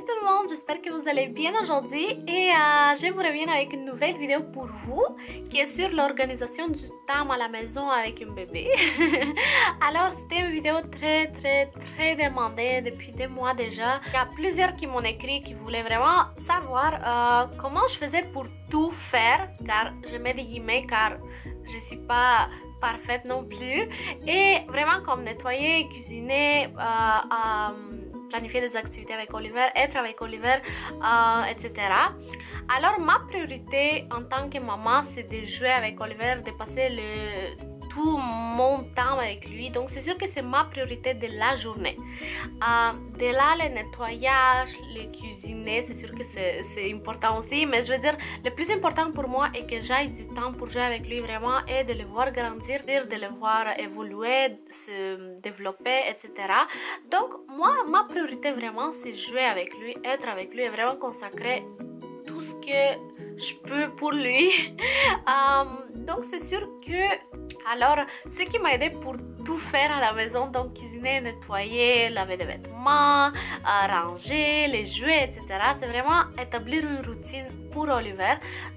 Salut tout le monde, j'espère que vous allez bien aujourd'hui et je vous reviens avec une nouvelle vidéo pour vous qui est sur l'organisation du temps à la maison avec un bébé. Alors c'était une vidéo très demandée depuis des mois déjà. Il y a plusieurs qui m'ont écrit qui voulaient vraiment savoir comment je faisais pour tout faire, car je mets des guillemets car je suis pas parfaite non plus, et vraiment comme nettoyer, cuisiner, planifier des activités avec Oliver, être avec Oliver, etc. Alors ma priorité en tant que maman, c'est de jouer avec Oliver, de passer tout mon temps avec lui. Donc c'est sûr que c'est ma priorité de la journée. De là, le nettoyage, le cuisiner, c'est sûr que c'est important aussi. Mais je veux dire, le plus important pour moi est que j'aille du temps pour jouer avec lui vraiment et de le voir grandir, de le voir évoluer, se développer, etc. Donc moi, ma priorité vraiment, c'est jouer avec lui, être avec lui et vraiment consacrer tout ce que je peux pour lui. Donc c'est sûr que alors ce qui m'a aidé pour tout faire à la maison, donc cuisiner, nettoyer, laver des vêtements, ranger les jouets, etc., c'est vraiment établir une routine pour Oliver.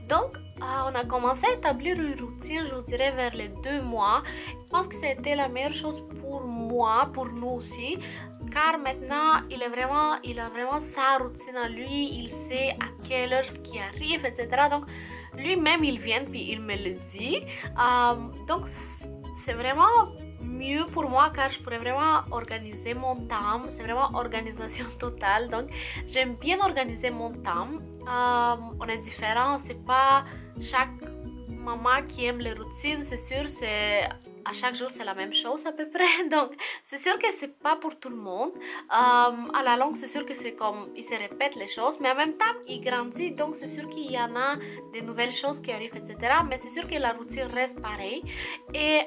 Donc on a commencé à établir une routine, je vous dirais vers les 2 mois. Je pense que c'était la meilleure chose pour moi, pour nous aussi, car maintenant il a vraiment sa routine à lui, il sait à quelle heure ce qui arrive, etc. Donc lui-même il vient puis il me le dit. Donc c'est vraiment mieux pour moi car je pourrais vraiment organiser mon temps. C'est vraiment organisation totale, donc j'aime bien organiser mon temps. On est différents, c'est pas chaque maman qui aime les routines, c'est sûr, c'est à chaque jour c'est la même chose à peu près, donc c'est sûr que c'est pas pour tout le monde. À la longue c'est sûr que c'est comme il se répète les choses, mais en même temps il grandit, donc c'est sûr qu'il y en a des nouvelles choses qui arrivent, etc. Mais c'est sûr que la routine reste pareille et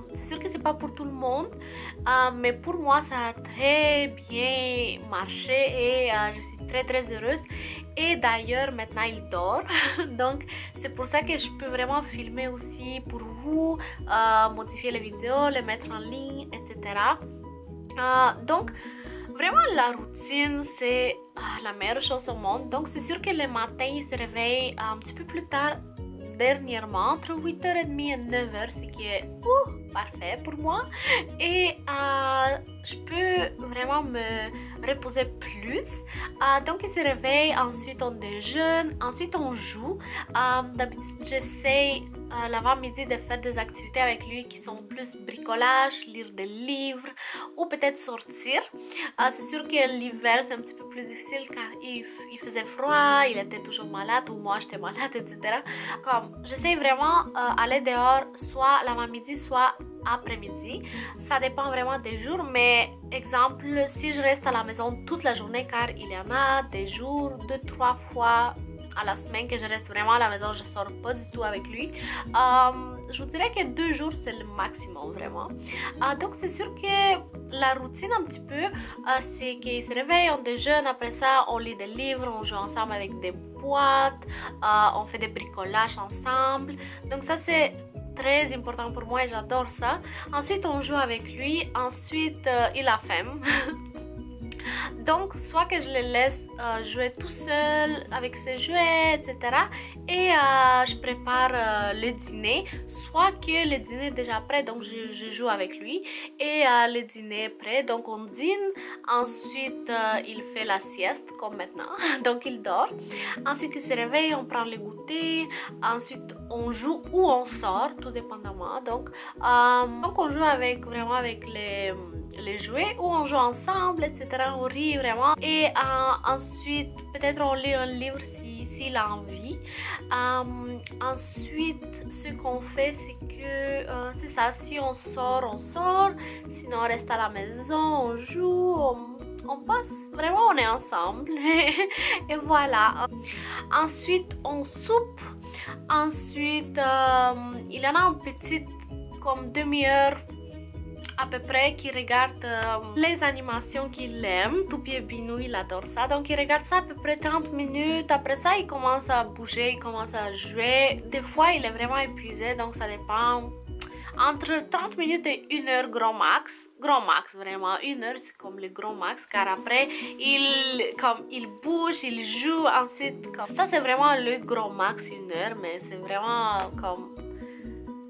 c'est sûr que c'est pas pour tout le monde, mais pour moi ça a très bien marché et je suis très heureuse. Et d'ailleurs maintenant il dort donc c'est pour ça que je peux vraiment filmer aussi pour vous, modifier les vidéos, les mettre en ligne, etc. Donc vraiment la routine c'est la meilleure chose au monde. Donc c'est sûr que le matin il se réveille un petit peu plus tard dernièrement, entre 8h30 et 9h, ce qui est parfait pour moi, et je peux vraiment me reposer plus. Donc il se réveille, ensuite on déjeune, ensuite on joue. D'habitude j'essaie l'avant-midi de faire des activités avec lui qui sont plus bricolage, lire des livres ou peut-être sortir. C'est sûr que l'hiver c'est un petit peu plus difficile car il faisait froid, il était toujours malade ou moi j'étais malade, etc. Comme j'essaie vraiment aller dehors soit l'avant-midi soit après-midi, ça dépend vraiment des jours, mais exemple si je reste à la maison toute la journée, car il y en a des jours 2-3 fois à la semaine que je reste vraiment à la maison, je sors pas du tout avec lui, je vous dirais que 2 jours c'est le maximum vraiment. Donc c'est sûr que la routine un petit peu c'est qu'il se réveille, on déjeune, après ça on lit des livres, on joue ensemble avec des boîtes, on fait des bricolages ensemble, donc ça c'est très important pour moi et j'adore ça. Ensuite on joue avec lui, ensuite il a faim donc soit que je le laisse jouer tout seul avec ses jouets, etc. et je prépare le dîner, soit que le dîner est déjà prêt, donc je joue avec lui et le dîner est prêt, donc on dîne, ensuite il fait la sieste comme maintenant donc il dort, ensuite il se réveille, on prend le goûter, ensuite on joue ou on sort, tout dépendamment. Donc on joue vraiment avec les jouets ou on joue ensemble, etc. On rit vraiment et ensuite peut-être on lit un livre s'il a envie. Ensuite ce qu'on fait c'est que c'est ça, si on sort, sinon on reste à la maison, on joue, on passe, vraiment on est ensemble et voilà. Ensuite on soupe, ensuite il y en a une petite comme demi-heure à peu près qui regarde les animations qu'il aime. Toupie Binou, il adore ça, donc il regarde ça à peu près 30 minutes. Après ça il commence à bouger, il commence à jouer. Des fois il est vraiment épuisé, donc ça dépend entre 30 minutes et 1 heure grand max. Grand max, vraiment. 1 heure, c'est comme le grand max, car après, il bouge, il joue, ensuite, comme ça, c'est vraiment le grand max, 1 heure, mais c'est vraiment comme...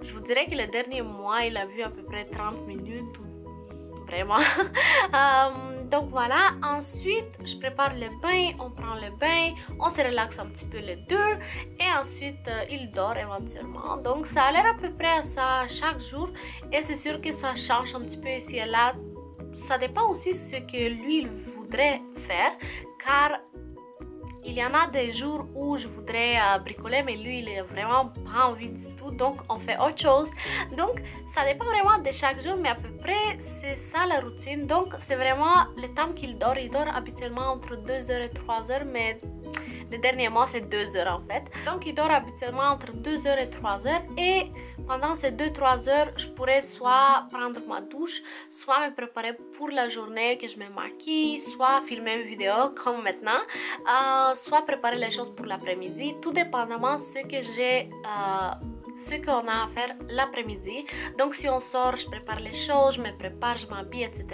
Je vous dirais que le dernier mois, il a vu à peu près 30 minutes, vraiment. Donc voilà, ensuite je prépare le bain, on prend le bain, on se relaxe un petit peu les deux et ensuite il dort éventuellement. Donc ça a l'air à peu près à ça chaque jour et c'est sûr que ça change un petit peu ici et là. Ça dépend aussi de ce que lui il voudrait faire, car il y en a des jours où je voudrais bricoler, mais lui, il n'a vraiment pas envie du tout, donc on fait autre chose. Donc, ça dépend vraiment de chaque jour, mais à peu près, c'est ça la routine. Donc, c'est vraiment le temps qu'il dort. Il dort habituellement entre 2 heures et 3 heures, mais le dernier mois, c'est 2 heures en fait. Donc, il dort habituellement entre 2 heures et 3 heures. Et pendant ces 2-3 heures, je pourrais soit prendre ma douche, soit me préparer pour la journée, que je me maquille, soit filmer une vidéo comme maintenant, soit préparer les choses pour l'après-midi, tout dépendamment de ce qu'on a à faire l'après-midi. Donc si on sort, je prépare les choses, je me prépare, je m'habille, etc.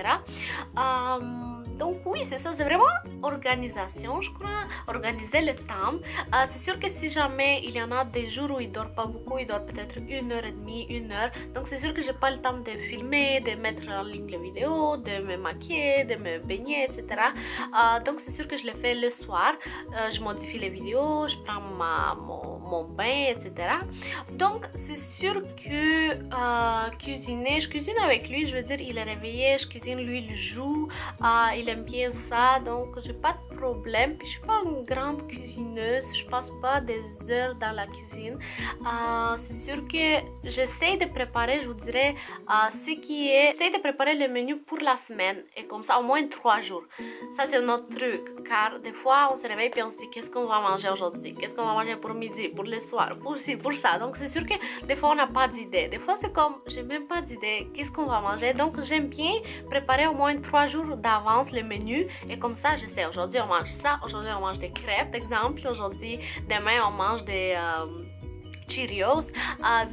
Donc oui, c'est ça, c'est vraiment organisation, je crois, organiser le temps. C'est sûr que si jamais il y en a des jours où il dort pas beaucoup, il dort peut-être 1h30, 1 heure. Donc c'est sûr que j'ai pas le temps de filmer, de mettre en ligne les vidéos, de me maquiller, de me baigner, etc. Donc c'est sûr que je le fais le soir. Je modifie les vidéos, je prends mon bain, etc. Donc c'est sûr que cuisiner, je cuisine avec lui, je veux dire, il est réveillé, je cuisine, lui il joue, il aime bien ça, donc j'ai pas de problème. Puis je suis pas une grande cuisineuse, je passe pas des heures dans la cuisine. C'est sûr que j'essaie de préparer, je vous dirais, j'essaie de préparer le menu pour la semaine, et comme ça au moins 3 jours. Ça c'est notre truc, car des fois on se réveille et on se dit qu'est-ce qu'on va manger aujourd'hui, qu'est-ce qu'on va manger pour midi, pour le soir, pour ci, pour ça. Donc c'est sûr que des fois on n'a pas d'idée, des fois c'est comme j'ai même pas d'idée qu'est-ce qu'on va manger. Donc j'aime bien préparer au moins 3 jours d'avance le menu, et comme ça je sais aujourd'hui on mange ça, aujourd'hui on mange des crêpes exemple, aujourd'hui demain on mange des Cheerios.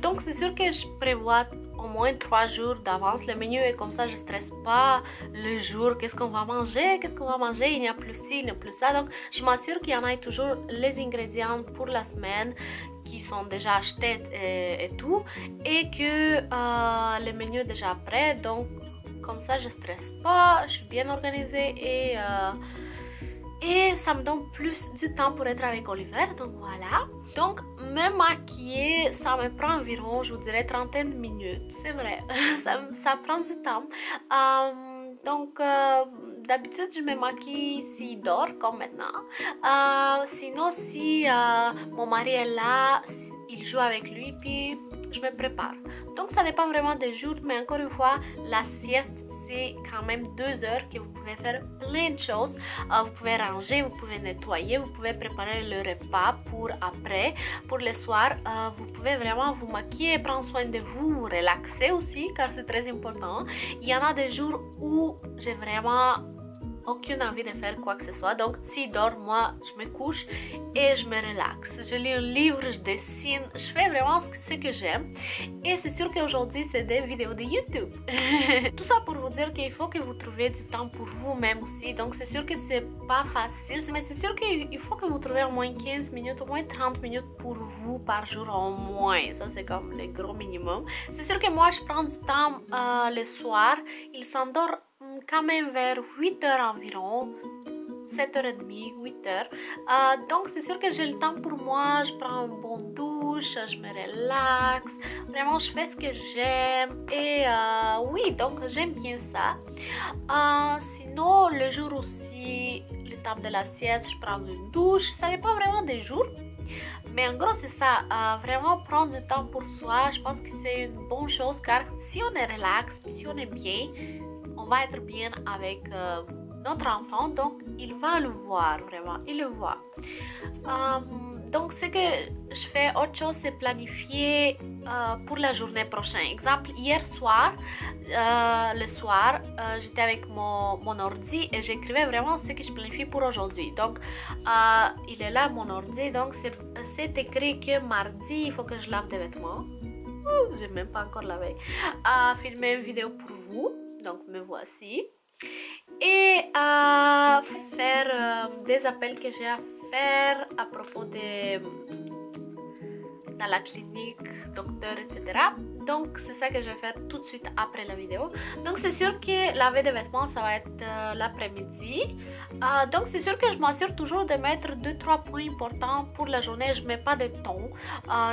Donc c'est sûr que je prévois au moins 3 jours d'avance le menu, et comme ça je stresse pas le jour qu'est-ce qu'on va manger, il n'y a plus ci, il n'y a plus ça. Donc je m'assure qu'il y en a toujours les ingrédients pour la semaine qui sont déjà achetés et tout, et que le menu est déjà prêt. Donc comme ça je stresse pas, je suis bien organisée et ça me donne plus du temps pour être avec Oliver. Donc voilà. Donc me maquiller, ça me prend environ, je vous dirais, 30 minutes. C'est vrai, ça prend du temps. Donc d'habitude je me maquille s'il dort comme maintenant. Sinon si mon mari est là, il joue avec lui, puis je me prépare. Donc ça dépend vraiment des jours, mais encore une fois, la sieste c'est quand même 2 heures que vous pouvez faire plein de choses. Vous pouvez ranger, vous pouvez nettoyer, vous pouvez préparer le repas pour après, pour le soir. Vous pouvez vraiment vous maquiller, prendre soin de vous, vous relaxer aussi, car c'est très important. Il y en a des jours où j'ai vraiment aucune envie de faire quoi que ce soit. Donc s'il dort, moi je me couche et je me relaxe, je lis un livre, je dessine, je fais vraiment ce que j'aime. Et c'est sûr qu'aujourd'hui c'est des vidéos de YouTube. Tout ça pour vous dire qu'il faut que vous trouviez du temps pour vous-même aussi. Donc c'est sûr que c'est pas facile, mais c'est sûr qu'il faut que vous trouviez au moins 15 minutes, au moins 30 minutes pour vous par jour au moins. Ça c'est comme le gros minimum. C'est sûr que moi je prends du temps le soir, il s'endort quand même vers 8 heures environ, 7h30, 8h. Donc c'est sûr que j'ai le temps pour moi, je prends une bonne douche, je me relaxe, vraiment je fais ce que j'aime. Et oui, donc j'aime bien ça. Sinon le jour aussi, le temps de la sieste, je prends une douche, ça dépend vraiment des jours. Mais en gros c'est ça, vraiment prendre du temps pour soi, je pense que c'est une bonne chose, car si on est relax, si on est bien, on va être bien avec notre enfant, donc il va le voir, vraiment, il le voit. Donc ce que je fais, autre chose, c'est planifier pour la journée prochaine. Exemple, hier soir, le soir, j'étais avec mon ordi et j'écrivais vraiment ce que je planifie pour aujourd'hui. Donc il est là mon ordi, donc c'est écrit que mardi il faut que je lave des vêtements. j'ai même pas encore lavé, à filmer une vidéo pour vous, donc me voici, et à faire des appels que j'ai à faire à propos de dans la clinique, docteur, etc. Donc c'est ça que je vais faire tout de suite après la vidéo. Donc c'est sûr que laver des vêtements ça va être l'après-midi. Donc c'est sûr que je m'assure toujours de mettre 2-3 points importants pour la journée. Je mets pas de temps,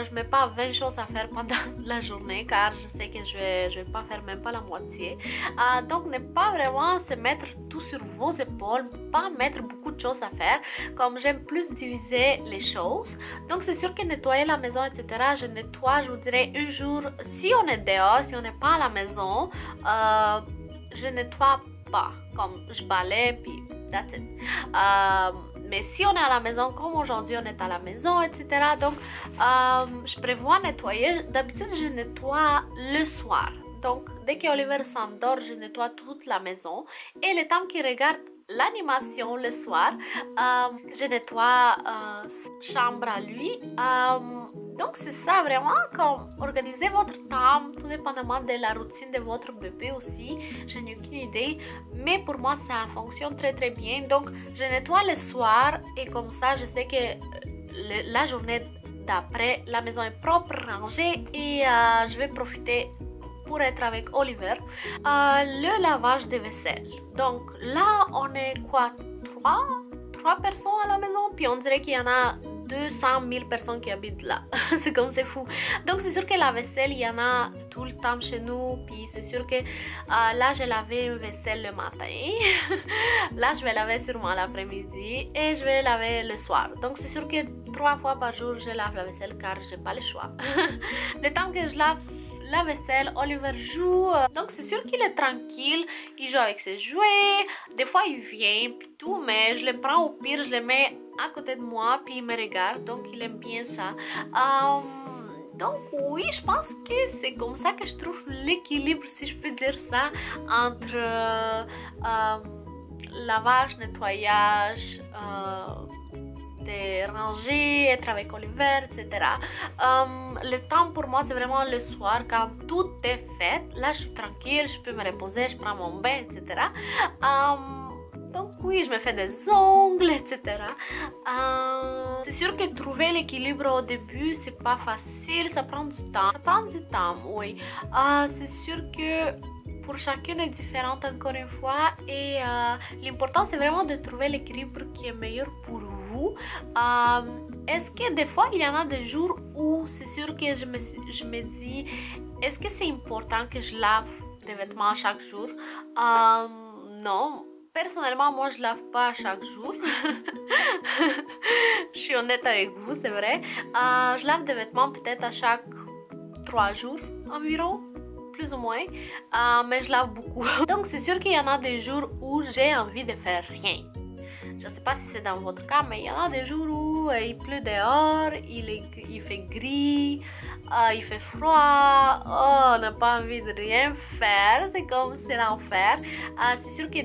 je mets pas 20 choses à faire pendant la journée car je sais que je vais pas faire même pas la moitié. Donc ne pas vraiment se mettre tout sur vos épaules, pas mettre beaucoup de choses à faire, comme j'aime plus diviser les choses. Donc c'est sûr que nettoyer la maison, etc. Je nettoie, je vous dirais, un jour. Si on est dehors, si on n'est pas à la maison, je nettoie pas. Comme je balaye, puis that's it. Mais si on est à la maison, comme aujourd'hui on est à la maison, etc. Donc, je prévois nettoyer. D'habitude, je nettoie le soir. Donc, dès qu'Oliver s'endort, je nettoie toute la maison. Et le temps qu'il regarde l'animation le soir, je nettoie chambre à lui. Donc c'est ça vraiment, comme organiser votre temps, tout dépendamment de la routine de votre bébé aussi, je n'ai aucune idée, mais pour moi ça fonctionne très très bien. Donc je nettoie le soir et comme ça je sais que la journée d'après la maison est propre, rangée et je vais profiter pour être avec Oliver. Le lavage de vaisselle. Donc là on est quoi, trois personnes à la maison, puis on dirait qu'il y en a 200 000 personnes qui habitent là. C'est comme c'est fou. Donc c'est sûr que la vaisselle, il y en a tout le temps chez nous, puis c'est sûr que là j'ai lavé une vaisselle le matin. Là je vais laver sûrement l'après-midi et je vais laver le soir. Donc c'est sûr que 3 fois par jour je lave la vaisselle car j'ai pas le choix. Le temps que je lave la vaisselle, Oliver joue. Donc c'est sûr qu'il est tranquille, il joue avec ses jouets, des fois il vient puis tout, mais je le prends au pire, je le mets à côté de moi puis il me regarde, donc il aime bien ça. Donc oui, je pense que c'est comme ça que je trouve l'équilibre, si je peux dire ça, entre lavage, nettoyage, de ranger, être avec Oliver, etc. Le temps pour moi c'est vraiment le soir quand tout est fait. Là je suis tranquille, je peux me reposer, je prends mon bain, etc. Donc oui, je me fais des ongles, etc. C'est sûr que trouver l'équilibre au début c'est pas facile, ça prend du temps. Ça prend du temps, oui. C'est sûr que pour chacune est différente encore une fois et l'important c'est vraiment de trouver l'équilibre qui est meilleur pour vous. Est-ce que des fois il y en a des jours où c'est sûr que je me dis est-ce que c'est important que je lave des vêtements chaque jour? Non, personnellement moi je lave pas chaque jour. Je suis honnête avec vous, c'est vrai. Je lave des vêtements peut-être à chaque 3 jours environ, plus ou moins, mais je lave beaucoup. Donc c'est sûr qu'il y en a des jours où j'ai envie de faire rien. Je ne sais pas si c'est dans votre cas, mais il y en a des jours où il pleut dehors, il fait gris, il fait froid, on n'a pas envie de rien faire, c'est comme c'est l'enfer. C'est sûr que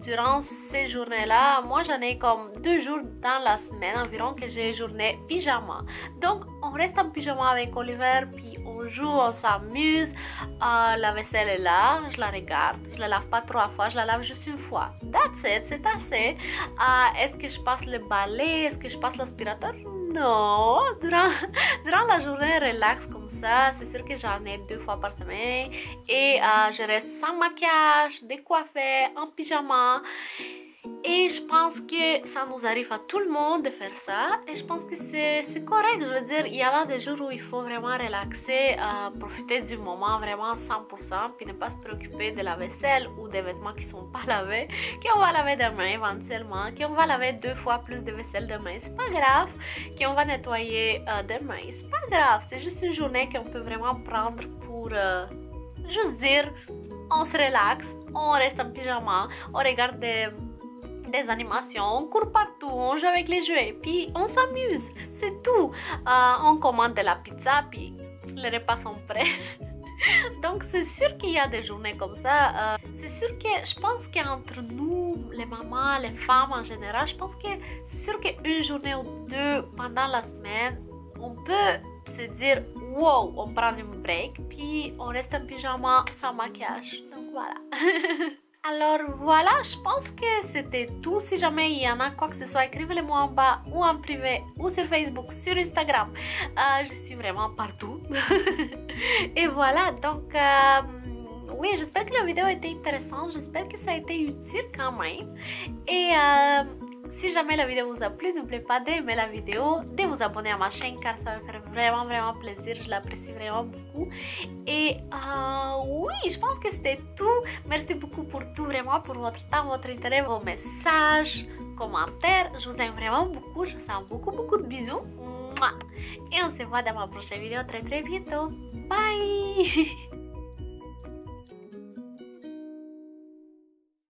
durant ces journées-là, moi j'en ai comme 2 jours dans la semaine environ que j'ai journée pyjama. Donc on reste en pyjama avec Oliver, puis on joue, on s'amuse. La vaisselle est là, je la regarde, je la lave pas 3 fois, je la lave juste une fois. That's it, c'est assez. Est-ce que je passe le balai, est-ce que je passe l'aspirateur? Non, durant la journée relax comme ça, c'est sûr que j'en ai 2 fois par semaine et je reste sans maquillage, décoiffée, en pyjama. Et je pense que ça nous arrive à tout le monde de faire ça et je pense que c'est correct. Je veux dire, il y en a des jours où il faut vraiment relaxer, profiter du moment vraiment 100%, puis ne pas se préoccuper de la vaisselle ou des vêtements qui sont pas lavés, qu'on va laver demain éventuellement, qu'on va laver 2 fois plus de vaisselle demain, c'est pas grave, qu'on va nettoyer demain, c'est pas grave, c'est juste une journée qu'on peut vraiment prendre pour juste dire on se relaxe, on reste en pyjama, on regarde des animations, on court partout, on joue avec les jouets, puis on s'amuse, c'est tout. On commande de la pizza, puis les repas sont prêts. Donc c'est sûr qu'il y a des journées comme ça. C'est sûr que je pense qu'entre nous, les mamans, les femmes en général, je pense que c'est sûr qu'une journée ou 2 pendant la semaine, on peut se dire wow, on prend un break, puis on reste en pyjama sans maquillage. Donc voilà. Alors voilà, je pense que c'était tout. Si jamais il y en a quoi que ce soit, écrivez-le-moi en bas ou en privé ou sur Facebook, sur Instagram. Je suis vraiment partout. Et voilà, donc oui, j'espère que la vidéo a été intéressante. J'espère que ça a été utile quand même. Et si jamais la vidéo vous a plu, n'oubliez pas d'aimer la vidéo, de vous abonner à ma chaîne car ça va me faire vraiment plaisir, je l'apprécie vraiment beaucoup. Et oui, je pense que c'était tout. Merci beaucoup pour tout, vraiment, pour votre temps, votre intérêt, vos messages, commentaires. Je vous aime vraiment beaucoup, je vous sens beaucoup de bisous. Et on se voit dans ma prochaine vidéo très bientôt. Bye.